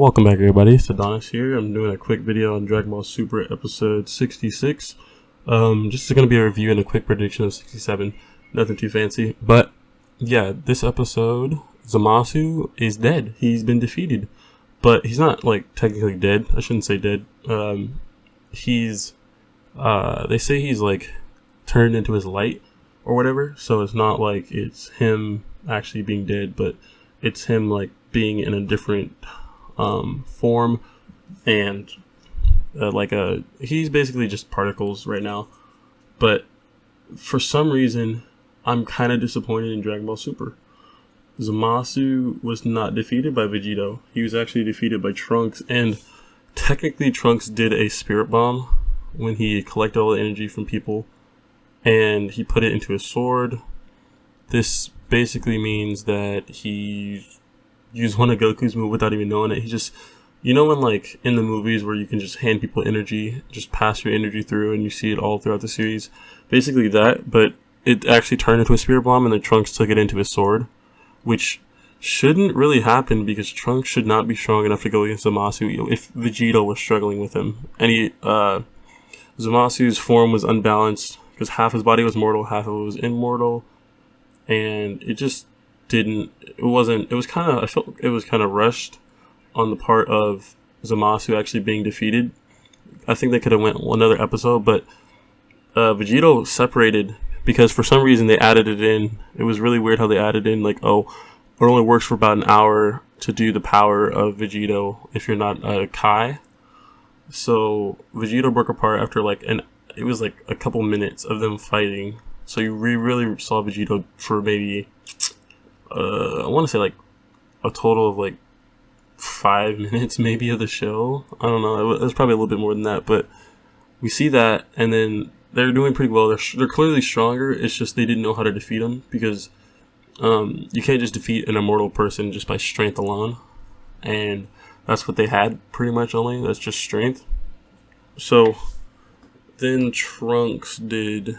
Welcome back, everybody. It's Adonis here. I'm doing a quick video on Dragon Ball Super episode 66. Just going to be a review and a quick prediction of 67. Nothing too fancy. But, yeah, this episode, Zamasu is dead. He's been defeated. But he's not, technically dead. I shouldn't say dead. They say he's, turned into his light or whatever. So it's not like it's him actually being dead, but it's him, being in a different form, and he's basically just particles right now. But for some reason, I'm kind of disappointed in Dragon Ball Super. Zamasu was not defeated by Vegito. He was actually defeated by Trunks, and technically Trunks did a spirit bomb when he collected all the energy from people and he put it into his sword. This basically means that he used one of Goku's moves without even knowing it. He just, when in the movies where you can just hand people energy, just pass your energy through, and you see it all throughout the series, basically that, but it actually turned into a spirit bomb, and then Trunks took it into his sword, which shouldn't really happen because Trunks should not be strong enough to go against Zamasu if Vegito was struggling with him. And Zamasu's form was unbalanced because half his body was mortal, half of it was immortal, and it just I felt it was kind of rushed on the part of Zamasu actually being defeated. I think they could have went another episode, but Vegito separated because for some reason they added it in. It was really weird how they added in, it only works for about an hour to do the power of Vegito if you're not a Kai. So Vegito broke apart after it was a couple minutes of them fighting. So you really saw Vegito for maybe I want to say a total of 5 minutes maybe of the show. I don't know. It was probably a little bit more than that, but we see that, and then they're doing pretty well. They're clearly stronger. It's just they didn't know how to defeat them because you can't just defeat an immortal person just by strength alone, and that's what they had pretty much only. That's just strength. So then Trunks did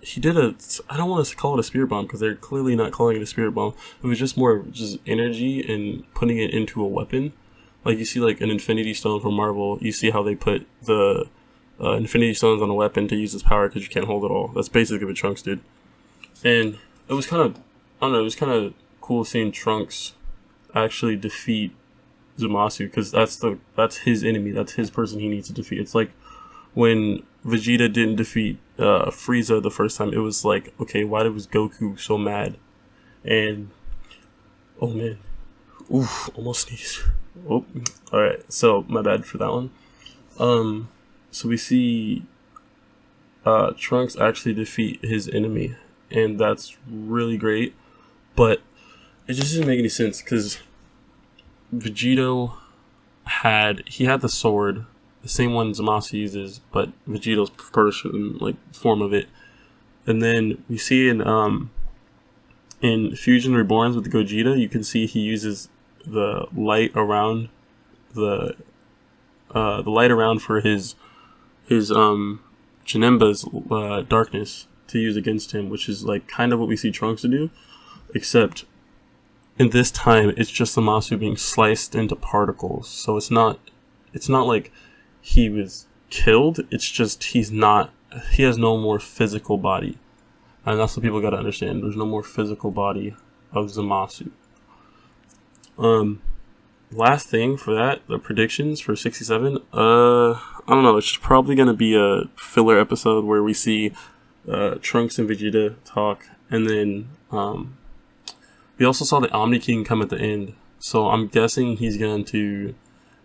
I don't want to call it a spirit bomb because they're clearly not calling it a spirit bomb. It was just more just energy and putting it into a weapon. You see an Infinity Stone from Marvel. You see how they put the Infinity Stones on a weapon to use its power because you can't hold it all. That's basically what Trunks did. And it was kind of cool seeing Trunks actually defeat Zamasu because that's his enemy. That's his person he needs to defeat. It's like when Vegeta didn't defeat Frieza the first time. It was okay, why was Goku so mad? And oh man, oof, almost sneezed. Oh, all right. So my bad for that one. So we see Trunks actually defeat his enemy, and that's really great. But it just didn't make any sense because Vegito had the sword, the same one Zamasu uses, but Vegito's person, form of it. And then we see in Fusion Reborns with Gogeta, you can see he uses the light around the light around for his Janemba's darkness to use against him, which is kind of what we see Trunks to do, except in this time it's just Zamasu being sliced into particles. So it's not like he was killed. It's just he has no more physical body, and that's what people got to understand. There's no more physical body of Zamasu. Last thing for that, the predictions for 67. I don't know. It's just probably gonna be a filler episode where we see Trunks and Vegeta talk, and then we also saw the Omni King come at the end. So I'm guessing he's going to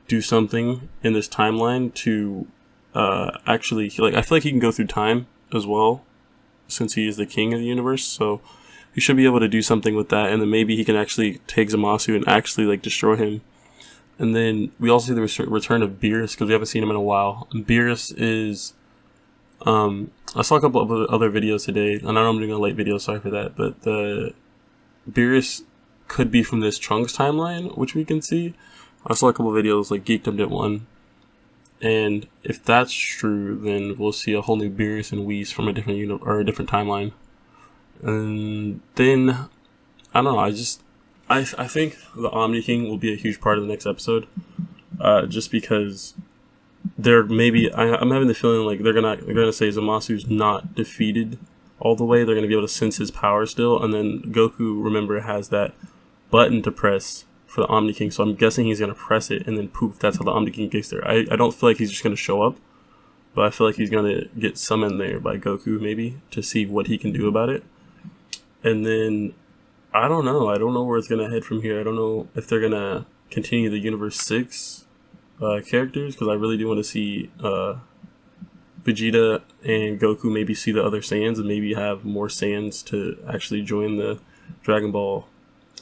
do something in this timeline to actually I feel like he can go through time as well since he is the king of the universe, so he should be able to do something with that, and then maybe he can actually take Zamasu and actually destroy him. And then we also see the return of Beerus because we haven't seen him in a while. And Beerus is I saw a couple of other videos today, and I know I'm doing a late video, sorry for that, but the Beerus could be from this Trunks timeline, which we can see. I saw a couple of videos, Geekdom did one, and if that's true, then we'll see a whole new Beerus and Whis from a different timeline. And then I don't know. I think the Omni King will be a huge part of the next episode, just because they're maybe I'm having the feeling like they're gonna say Zamasu's not defeated all the way. They're gonna be able to sense his power still, and then Goku, remember, has that button to press for the Omni King. So I'm guessing he's gonna press it, and then poof, that's how the Omni King gets there. I don't feel like he's just gonna show up, but I feel like he's gonna get summoned there by Goku maybe to see what he can do about it. And then I don't know where it's gonna head from here. I don't know if they're gonna continue the Universe 6 characters, because I really do want to see Vegeta and Goku maybe see the other Saiyans and maybe have more Saiyans to actually join the Dragon Ball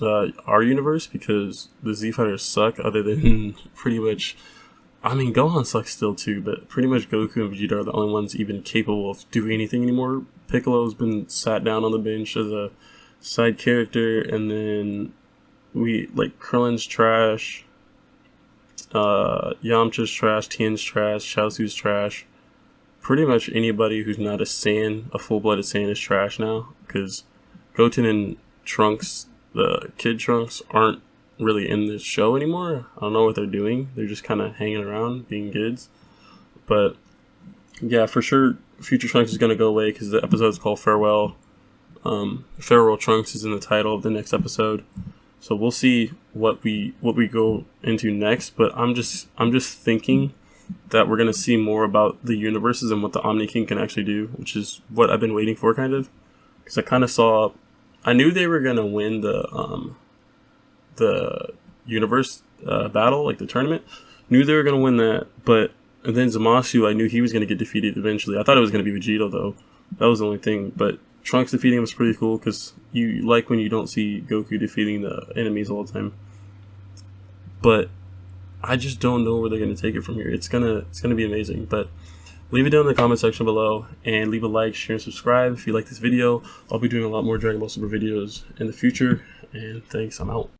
our universe, because the Z Fighters suck, other than pretty much, I mean, Gohan sucks still too, but pretty much Goku and Vegeta are the only ones even capable of doing anything anymore. Piccolo's been sat down on the bench as a side character, and then Krillin's trash, Yamcha's trash, Tien's trash, Chaozu's trash. Pretty much anybody who's not a Saiyan, a full-blooded Saiyan, is trash now, because Goten and Trunks, the kid Trunks, aren't really in this show anymore. I don't know what they're doing. They're just kind of hanging around, being kids. But yeah, for sure, Future Trunks is going to go away, because the episode is called Farewell. Farewell Trunks is in the title of the next episode. So we'll see what we go into next, but I'm just thinking that we're gonna see more about the universes and what the Omni King can actually do, which is what I've been waiting for, kind of, because I knew they were gonna win the universe battle, like the tournament. Knew they were gonna win that, and then Zamasu, I knew he was gonna get defeated eventually. I thought it was gonna be Vegeta though. That was the only thing, but Trunks defeating him was pretty cool, because you like when you don't see Goku defeating the enemies all the time. But I just don't know where they're going to take it from here. It's gonna be amazing. But leave it down in the comment section below, and leave a like, share, and subscribe if you like this video. I'll be doing a lot more Dragon Ball Super videos in the future. And thanks, I'm out.